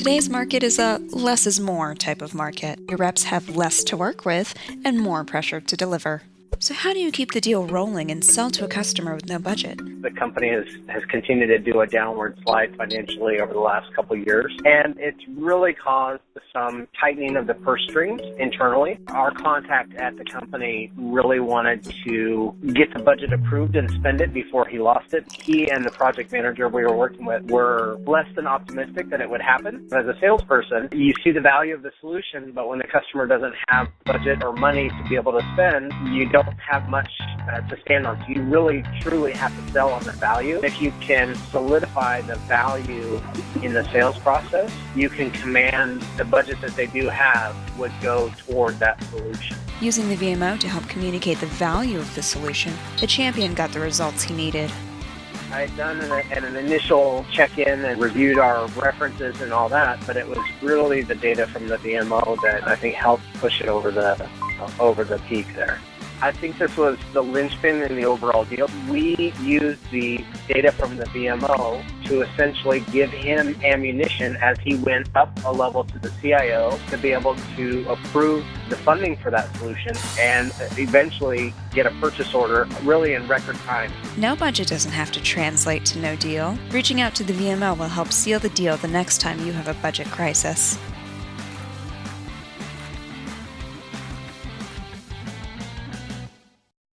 Today's market is a less is more type of market. Your reps have less to work with and more pressure to deliver. So how do you keep the deal rolling and sell to a customer with no budget? The company has continued to do a downward slide financially over the last couple of years, and it's really caused some tightening of the purse strings internally. Our contact at the company really wanted to get the budget approved and spend it before he lost it. He and the project manager we were working with were less than optimistic that it would happen. As a salesperson, you see the value of the solution, but when the customer doesn't have budget or money to be able to spend, you don't have much to stand on. So you really, truly have to sell on the value. If you can solidify the value in the sales process, you can command the budget that they do have would go toward that solution. Using the VMO to help communicate the value of the solution, the champion got the results he needed. I had done an initial check-in and reviewed our references and all that, but it was really the data from the VMO that I think helped push it over the peak there. I think this was the linchpin in the overall deal. We used the data from the VMO to essentially give him ammunition as he went up a level to the CIO to be able to approve the funding for that solution and eventually get a purchase order really in record time. No budget doesn't have to translate to no deal. Reaching out to the VMO will help seal the deal the next time you have a budget crisis.